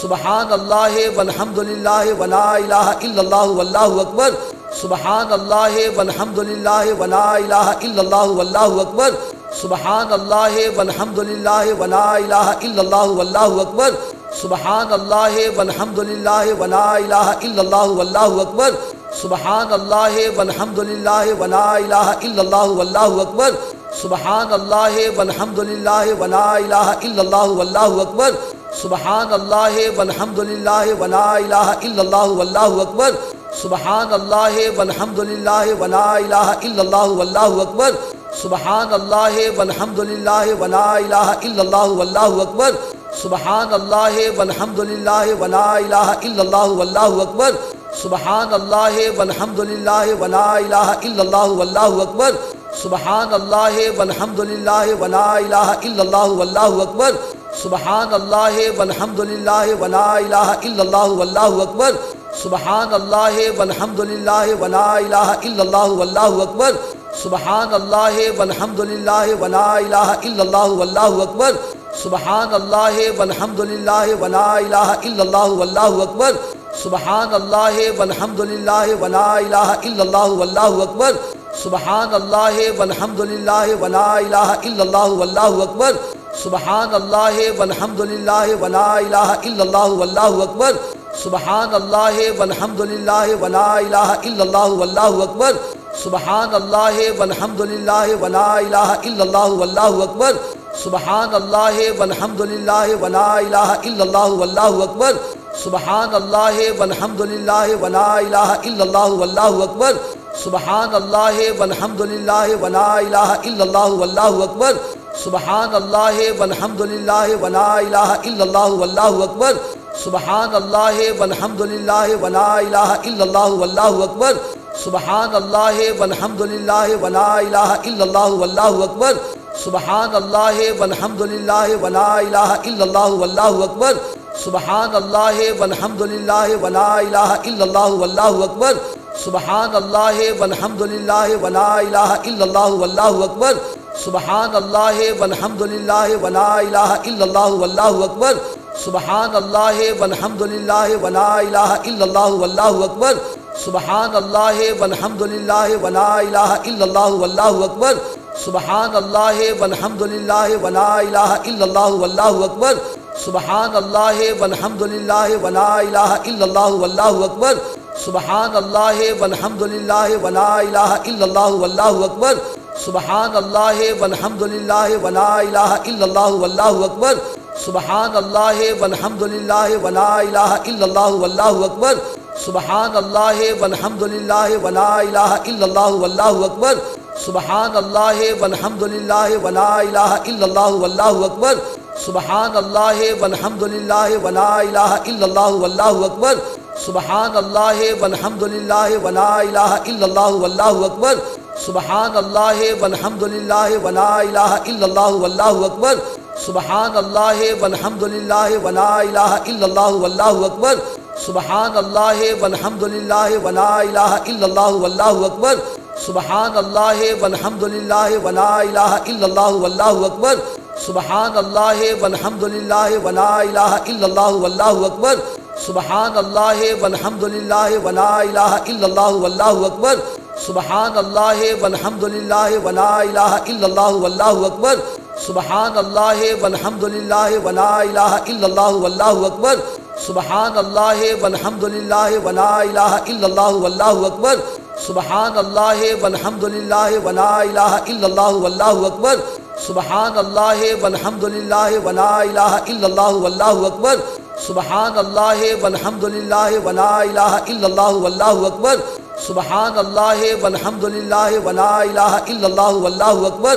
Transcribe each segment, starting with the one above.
سبحان اللہ والحمد للہ ولا الہ الا اللہ واللہ اکبر سبحان اللہ والحمد للہ ولا الہ الا اللہ واللہ اکبر سبحان اللہ والحمد للہ ولا الہ الا اللہ واللہ اکبر سبحان اللہ والحمد للہ ولا الہ الا اللہ واللہ اکبر سبحان اللہ والحمد للہ ولا الہ الا اللہ واللہ اکبر سبحان اللہ والحمد للہ ولا الہ الا اللہ واللہ اکبر سبحان اللہ والحمد للہ ولا الہ الا اللہ واللہ اکبر سبحان اللہ والحمد للہ ولا الہ الا اللہ واللہ اکبر سبحان اللہ والحمد للہ ولا الہ الا اللہ واللہ اکبر سبحان اللہ والحمد للہ ولا الہ الا اللہ واللہ اکبر سبحان اللہ والحمد للہ ولا الہ الا اللہ واللہ اکبر سبحان اللہ والحمد للہ ولا الہ الا اللہ واللہ اکبر سبحان اللہ والحمد للہ ولا الہ الا اللہ واللہ اکبر سبحان اللہ والحمد للہ ولا الہ الا اللہ واللہ اکبر سبحان اللہ والحمد للہ ولا الہ الا اللہ واللہ اکبر سبحان اللہ والحمد للہ ولا الہ الا اللہ واللہ اکبر سبحان اللہ والحمد للہ ولا الہ الا اللہ واللہ اکبر سبحان اللہ والحمد للہ ولا الہ الا اللہ واللہ اکبر سبحان اللہ والحمد للہ ولا الہ الا اللہ واللہ اکبر سبحان اللہ والحمد للہ ولا الہ الا اللہ واللہ اکبر سبحان اللہ والحمد للہ ولا الہ الا اللہ واللہ اکبر سبحان اللہ والحمد للہ ولا الہ الا اللہ واللہ اکبر سبحان اللہ والحمد للہ ولا الہ الا اللہ واللہ اکبر سبحان اللہ والحمد للہ ولا الہ الا اللہ واللہ اکبر سبحان اللہ والحمد للہ ولا الہ الا اللہ واللہ اکبر سبحان اللہ والحمد للہ ولا الہ الا اللہ واللہ اکبر سبحان اللہ والحمد للہ ولا الہ الا اللہ واللہ اکبر سبحان اللہ والحمد للہ ولا الہ الا اللہ واللہ اکبر سبحان اللہ والحمد للہ ولا الہ الا اللہ واللہ اکبر سبحان اللہ والحمد للہ ولا الہ الا اللہ واللہ اکبر سبحان اللہ والحمد للہ ولا الہ الا اللہ واللہ اکبر سبحان اللہ والحمد للہ ولا الہ الا اللہ واللہ اکبر سبحان اللہ والحمد للہ ولا الہ الا اللہ واللہ اکبر سبحان اللہ والحمد للہ ولا الہ الا اللہ واللہ اکبر سبحان اللہ والحمد للہ ولا الہ الا اللہ واللہ اکبر سبحان اللہ والحمد للہ ولا الہ الا اللہ واللہ اکبر سبحان اللہ والحمد للہ ولا الہ الا اللہ واللہ اکبر سبحان اللہ والحمد للہ ولا الہ الا اللہ واللہ اکبر سبحان اللہ والحمد للہ ولا الہ الا اللہ واللہ اکبر سبحان اللہ والحمد للہ ولا الہ الا اللہ واللہ اکبر سبحان اللہ والحمد للہ ولا الہ الا اللہ واللہ اکبر سبحان اللہ والحمد للہ ولا الہ الا اللہ واللہ اکبر سبحان اللہ والحمد للہ ولا الہ الا اللہ واللہ اکبر سبحان اللہ والحمد للہ ولا الہ الا اللہ واللہ اکبر سبحان اللہ والحمد للہ ولا الہ الا اللہ واللہ اکبر سبحان اللہ والحمد للہ ولا الہ الا اللہ واللہ اکبر سبحان اللہ والحمد للہ ولا الہ الا اللہ واللہ اکبر سبحان اللہ والحمد للہ ولا الہ الا اللہ واللہ اکبر سبحان اللہ والحمد للہ ولا الہ الا اللہ واللہ اکبر سبحان اللہ والحمد للہ ولا الہ الا اللہ واللہ اکبر سبحان اللہ والحمد للہ ولا الہ الا اللہ واللہ اکبر سبحان اللہ والحمد للہ ولا الہ الا اللہ واللہ اکبر سبحان اللہ والحمد للہ ولا الہ الا اللہ واللہ اکبر سبحان اللہ والحمد للہ ولا الہ الا اللہ واللہ اکبر سبحان اللہ والحمد للہ ولا الہ الا اللہ واللہ اکبر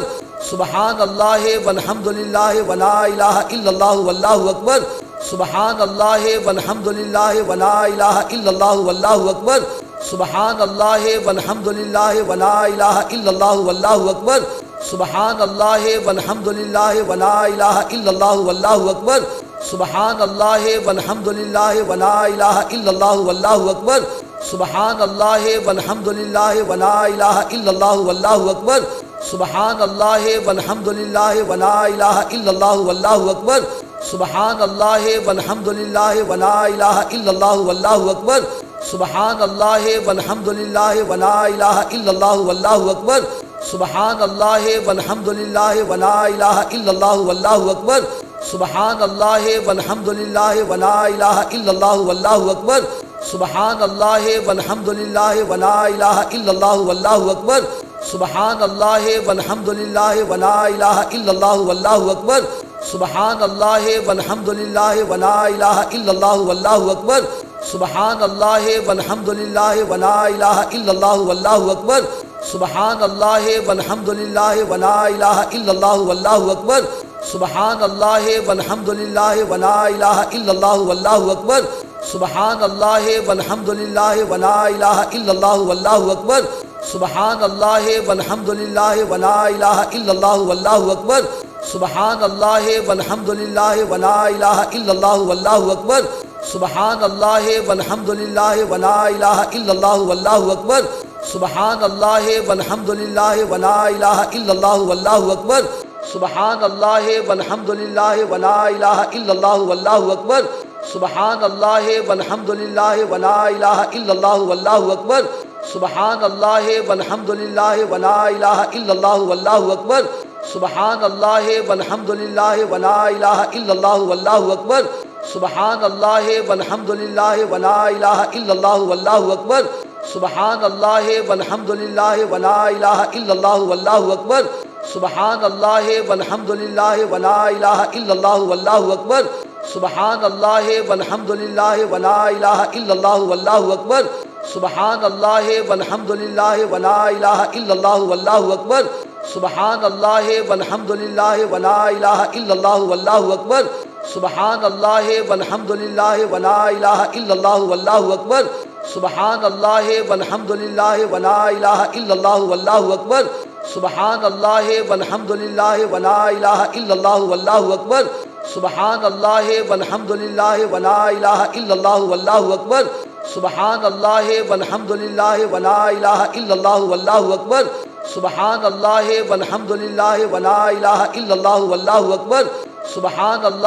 سبحان اللہ والحمد للہ ولا الہ الا اللہ واللہ اکبر سبحان اللہ والحمد للہ ولا الہ الا اللہ واللہ اکبر سبحان اللہ والحمد للہ ولا الہ الا اللہ واللہ اکبر سبحان اللہ والحمد للہ ولا الہ الا اللہ واللہ اکبر سبحان اللہ والحمد للہ ولا الہ الا اللہ واللہ اکبر سبحان اللہ والحمد للہ ولا الہ الا اللہ واللہ اکبر سبحان اللہ والحمد للہ ولا الہ الا اللہ واللہ اکبر سبحان اللہ والحمد للہ ولا الہ الا اللہ واللہ اکبر سبحان اللہ والحمد للہ ولا الہ الا اللہ واللہ اکبر سبحان اللہ والحمد للہ ولا الہ الا اللہ واللہ اکبر سبحان اللہ والحمد للہ ولا الہ الا اللہ واللہ اکبر سبحان اللہ والحمد للہ ولا الہ الا اللہ واللہ اکبر سبحان اللہ والحمد للہ ولا الہ الا اللہ واللہ اکبر سبحان اللہ والحمد للہ ولا الہ الا اللہ واللہ اکبر سبحان اللہ والحمد للہ ولا الہ الا اللہ واللہ اکبر سبحان اللہ والحمد للہ ولا الہ الا اللہ واللہ اکبر سبحان اللہ والحمد للہ ولا الہ الا اللہ واللہ اکبر سبحان اللہ والحمد للہ ولا الہ الا اللہ واللہ اکبر سبحان اللہ والحمد للہ ولا الہ الا اللہ واللہ اکبر سبحان اللہ والحمد للہ ولا الہ الا اللہ واللہ اکبر سبحان اللہ والحمد للہ ولا الہ الا اللہ واللہ اکبر سبحان اللہ والحمد للہ ولا الہ الا اللہ واللہ اکبر سبحان اللہ والحمد للہ ولا الہ الا اللہ واللہ اکبر سبحان اللہ والحمد للہ ولا الہ الا اللہ واللہ اکبر سبحان اللہ والحمد للہ ولا الہ الا اللہ واللہ اکبر سبحان اللہ والحمد للہ ولا الہ الا اللہ واللہ اکبر سبحان اللہ والحمد للہ ولا الہ الا اللہ واللہ اکبر سبحان اللہ والحمد للہ ولا الہ الا اللہ واللہ اکبر سبحان اللہ والحمد للہ ولا الہ الا اللہ واللہ اکبر سبحان اللہ والحمد للہ ولا الہ الا اللہ واللہ اکبر سبحان اللہ والحمد للہ ولا الہ الا اللہ واللہ اکبر سبحان اللہ والحمد للہ ولا الہ الا اللہ واللہ اکبر سبحان اللہ والحمد للہ ولا الہ الا اللہ واللہ اکبر سبحان اللہ والحمد للہ ولا الہ الا اللہ واللہ اکبر سبحان اللہ والحمد للہ ولا الہ الا اللہ واللہ اکبر سبحان اللہ والحمد للہ ولا الہ الا اللہ واللہ اکبر سبحان اللہ والحمد للہ ولا الہ الا اللہ واللہ اکبر سبحان اللہ والحمد للہ ولا الہ الا اللہ واللہ اکبر سبحان اللہ والحمد للہ ولا الہ الا اللہ واللہ اکبر سبحان اللہ والحمد للہ ولا الہ الا اللہ واللہ اکبر سبحان اللہ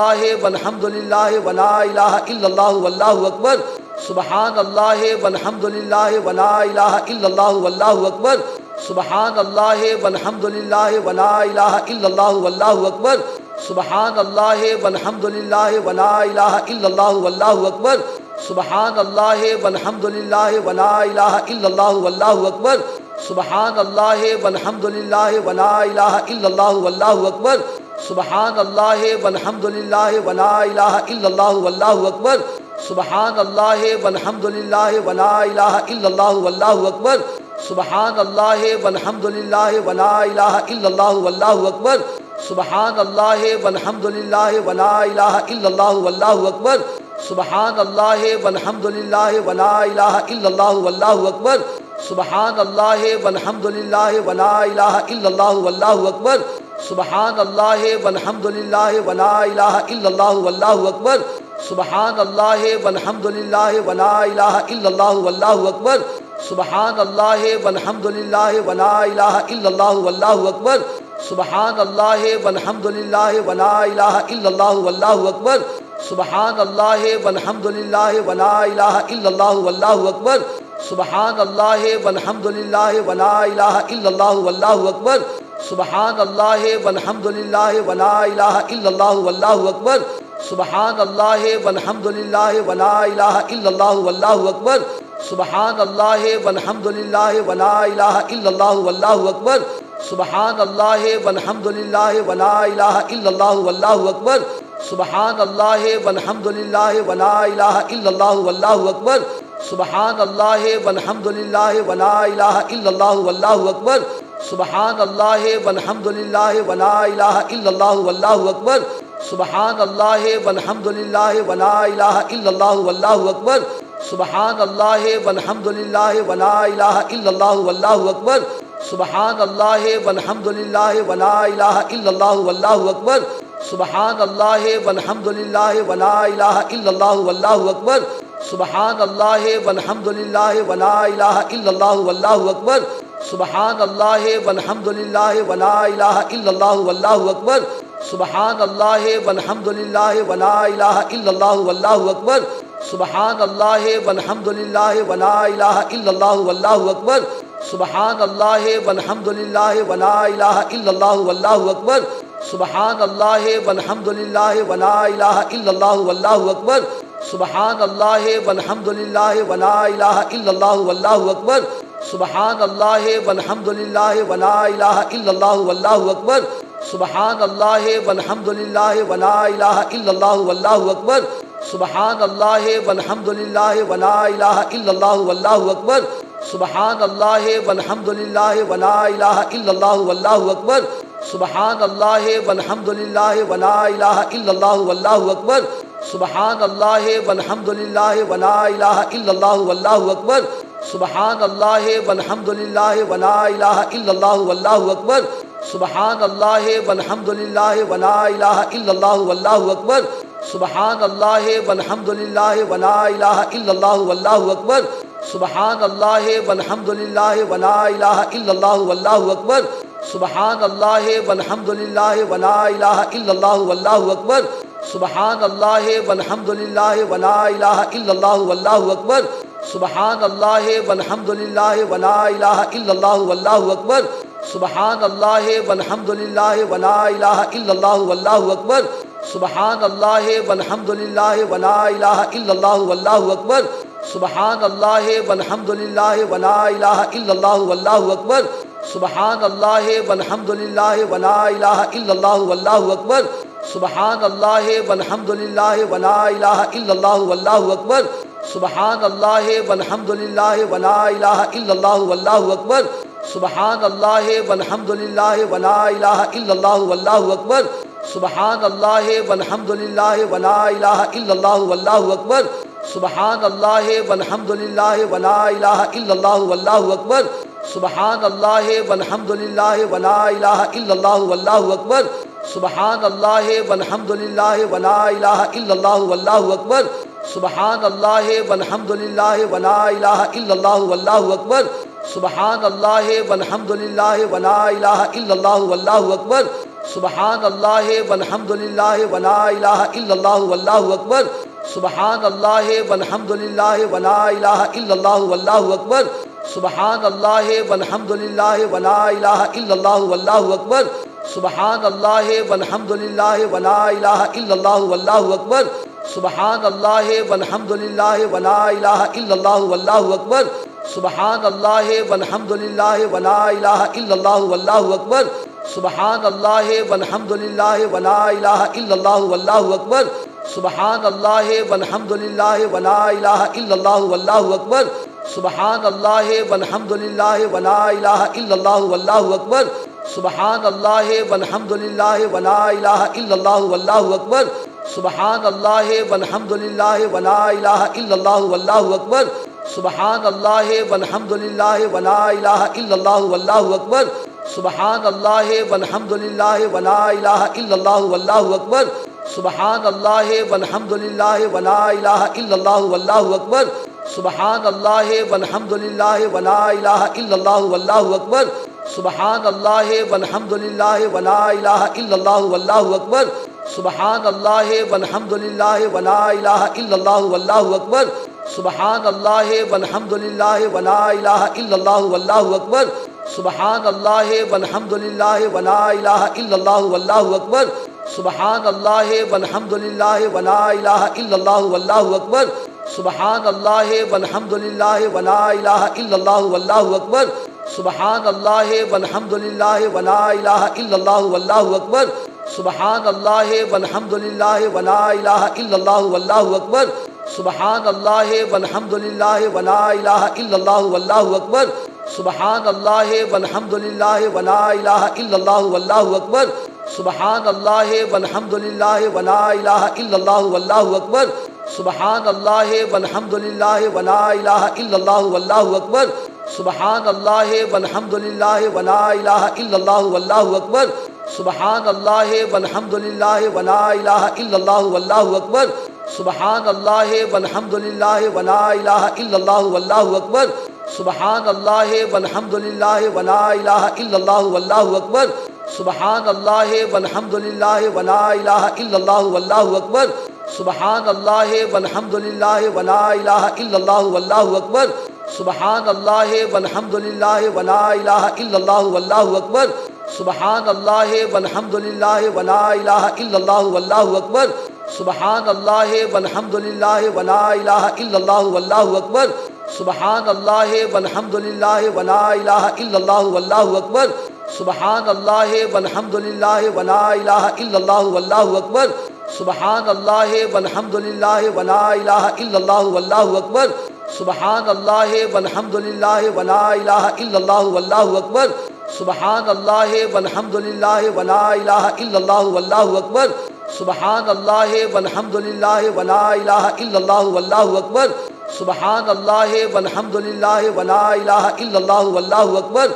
والحمد للہ ولا الہ الا اللہ واللہ اکبر سبحان اللہ والحمد للہ ولا الہ الا اللہ واللہ اکبر سبحان اللہ والحمد للہ ولا الہ الا اللہ واللہ اکبر سبحان اللہ والحمد للہ ولا الہ الا اللہ واللہ اکبر سبحان اللہ والحمد للہ ولا الہ الا اللہ واللہ اکبر سبحان اللہ والحمد للہ ولا الہ الا اللہ واللہ اکبر سبحان اللہ والحمد للہ ولا الہ الا اللہ واللہ اکبر سبحان اللہ والحمد للہ ولا الہ الا اللہ واللہ اکبر سبحان اللہ والحمد للہ ولا الہ الا اللہ واللہ اکبر سبحان اللہ والحمد للہ ولا الہ الا اللہ واللہ اکبر سبحان اللہ والحمد للہ ولا الہ الا اللہ واللہ اکبر سبحان اللہ والحمد للہ ولا الہ الا اللہ واللہ اکبر سبحان اللہ والحمد للہ ولا الہ الا اللہ واللہ اکبر سبحان اللہ والحمد للہ ولا الہ الا اللہ واللہ اکبر سبحان اللہ والحمد للہ ولا الہ الا اللہ واللہ اکبر سبحان اللہ والحمد للہ ولا الہ الا اللہ واللہ اکبر سبحان اللہ والحمد للہ ولا الہ الا اللہ واللہ اکبر سبحان اللہ والحمد للہ ولا الہ الا اللہ واللہ اکبر سبحان اللہ والحمد للہ ولا الہ الا اللہ واللہ اکبر سبحان اللہ والحمد للہ ولا الہ الا اللہ واللہ اکبر سبحان اللہ والحمد للہ ولا الہ الا اللہ واللہ اکبر سبحان اللہ والحمد للہ ولا الہ الا اللہ واللہ اکبر سبحان اللہ والحمد للہ ولا الہ الا اللہ واللہ اکبر سبحان اللہ والحمد للہ ولا الہ الا اللہ واللہ اکبر سبحان اللہ والحمد للہ ولا الہ الا اللہ واللہ اکبر سبحان اللہ والحمد للہ ولا الہ الا اللہ واللہ اکبر سبحان اللہ والحمد للہ ولا الہ الا اللہ واللہ اکبر سبحان اللہ والحمد للہ ولا الہ الا اللہ واللہ اکبر سبحان اللہ والحمد للہ ولا الہ الا اللہ واللہ اکبر سبحان اللہ والحمد للہ ولا الہ الا اللہ واللہ اکبر سبحان اللہ والحمد للہ ولا الہ الا اللہ واللہ اکبر سبحان اللہ والحمد للہ ولا الہ الا اللہ واللہ اکبر سبحان اللہ والحمد للہ ولا الہ الا اللہ واللہ اکبر سبحان اللہ والحمد للہ ولا الہ الا اللہ واللہ اکبر سبحان اللہ والحمد للہ ولا الہ الا اللہ واللہ اکبر سبحان اللہ والحمد للہ ولا الہ الا اللہ واللہ اکبر سبحان اللہ والحمد للہ ولا الہ الا اللہ واللہ اکبر سبحان اللہ والحمد للہ ولا الہ الا اللہ واللہ اکبر سبحان اللہ والحمد للہ ولا الہ الا اللہ واللہ اکبر سبحان اللہ والحمد للہ ولا الہ الا اللہ واللہ اکبر سبحان اللہ والحمد للہ ولا الہ الا اللہ واللہ اکبر سبحان اللہ والحمد للہ ولا الہ الا اللہ واللہ اکبر سبحان اللہ والحمد للہ ولا الہ الا اللہ واللہ اکبر سبحان اللہ والحمد للہ ولا الہ الا اللہ واللہ اکبر سبحان اللہ والحمد للہ ولا الہ الا اللہ واللہ اکبر سبحان اللہ والحمد للہ ولا الہ الا اللہ واللہ اکبر سبحان اللہ والحمد للہ ولا الہ الا اللہ واللہ اکبر سبحان اللہ والحمد للہ ولا الہ الا اللہ واللہ اکبر سبحان اللہ والحمد للہ ولا الہ الا اللہ واللہ اکبر سبحان اللہ والحمد للہ ولا الہ الا اللہ واللہ اکبر سبحان اللہ والحمد للہ ولا الہ الا اللہ واللہ اکبر سبحان اللہ والحمد للہ ولا الہ الا اللہ واللہ اکبر سبحان اللہ والحمد للہ ولا الہ الا اللہ واللہ اکبر سبحان اللہ والحمد للہ ولا الہ الا اللہ واللہ اکبر سبحان اللہ والحمد للہ ولا الہ الا اللہ واللہ اکبر سبحان اللہ والحمد للہ ولا الہ الا اللہ واللہ اکبر سبحان اللہ والحمد للہ ولا الہ الا اللہ واللہ اکبر سبحان اللہ والحمد للہ ولا الہ الا اللہ واللہ اکبر سبحان اللہ والحمد للہ ولا الہ الا اللہ واللہ اکبر سبحان اللہ والحمد للہ ولا الہ الا اللہ واللہ اکبر سبحان اللہ والحمد للہ ولا الہ الا اللہ واللہ اکبر سبحان اللہ والحمد للہ ولا الہ الا اللہ واللہ اکبر سبحان اللہ والحمد للہ ولا الہ الا اللہ واللہ اکبر سبحان اللہ والحمد للہ ولا الہ الا اللہ واللہ اکبر سبحان اللہ والحمد للہ ولا الہ الا اللہ واللہ اکبر سبحان اللہ والحمد للہ ولا الہ الا اللہ واللہ اکبر سبحان اللہ والحمد للہ ولا الہ الا اللہ واللہ اکبر سبحان اللہ والحمد للہ ولا الہ الا اللہ واللہ اکبر سبحان اللہ والحمد للہ ولا الہ الا اللہ واللہ اکبر سبحان اللہ والحمد للہ ولا الہ الا اللہ واللہ اکبر سبحان اللہ والحمد للہ ولا الہ الا اللہ واللہ اکبر سبحان اللہ والحمد للہ ولا الہ الا اللہ واللہ اکبر سبحان اللہ والحمد للہ ولا الہ الا اللہ واللہ اکبر سبحان اللہ والحمد للہ ولا الہ الا اللہ واللہ اکبر سبحان اللہ والحمد للہ ولا الہ الا اللہ واللہ اکبر سبحان اللہ والحمد للہ ولا الہ الا اللہ واللہ اکبر سبحان اللہ والحمد للہ ولا الہ الا اللہ واللہ اکبر سبحان اللہ والحمد للہ ولا الہ الا اللہ واللہ اکبر سبحان اللہ والحمد للہ ولا الہ الا اللہ واللہ اکبر سبحان اللہ والحمد للہ ولا الہ الا اللہ واللہ اکبر سبحان اللہ والحمد للہ ولا الہ الا اللہ واللہ اکبر سبحان اللہ والحمد للہ ولا الہ الا اللہ واللہ اکبر سبحان اللہ والحمد للہ ولا الہ الا اللہ واللہ اکبر سبحان اللہ والحمد للہ ولا الہ الا اللہ واللہ اکبر سبحان اللہ والحمد للہ ولا الہ الا اللہ واللہ اکبر سبحان اللہ والحمد للہ ولا الہ الا اللہ واللہ اکبر سبحان اللہ والحمد للہ ولا الہ الا اللہ واللہ اکبر سبحان اللہ والحمد للہ ولا الہ الا اللہ واللہ اکبر سبحان اللہ والحمد للہ ولا الہ الا اللہ واللہ اکبر سبحان اللہ والحمد للہ ولا الہ الا اللہ واللہ اکبر سبحان اللہ والحمد للہ ولا الہ الا اللہ واللہ اکبر سبحان اللہ والحمد للہ ولا الہ الا اللہ واللہ اکبر سبحان اللہ والحمد للہ ولا الہ الا اللہ واللہ اکبر سبحان اللہ والحمد للہ ولا الہ الا اللہ واللہ اکبر سبحان اللہ والحمد للہ ولا الہ الا اللہ واللہ اکبر سبحان اللہ والحمد للہ ولا الہ الا اللہ واللہ اکبر سبحان اللہ والحمد للہ ولا الہ الا اللہ واللہ اکبر سبحان اللہ والحمد للہ ولا الہ الا اللہ واللہ اکبر سبحان اللہ والحمد للہ ولا الہ الا اللہ واللہ اکبر سبحان اللہ والحمد للہ ولا الہ الا اللہ واللہ اکبر سبحان اللہ والحمد للہ ولا الہ الا اللہ واللہ اکبر سبحان اللہ والحمد للہ ولا الہ الا اللہ واللہ اکبر سبحان اللہ والحمد للہ ولا الہ الا اللہ واللہ اکبر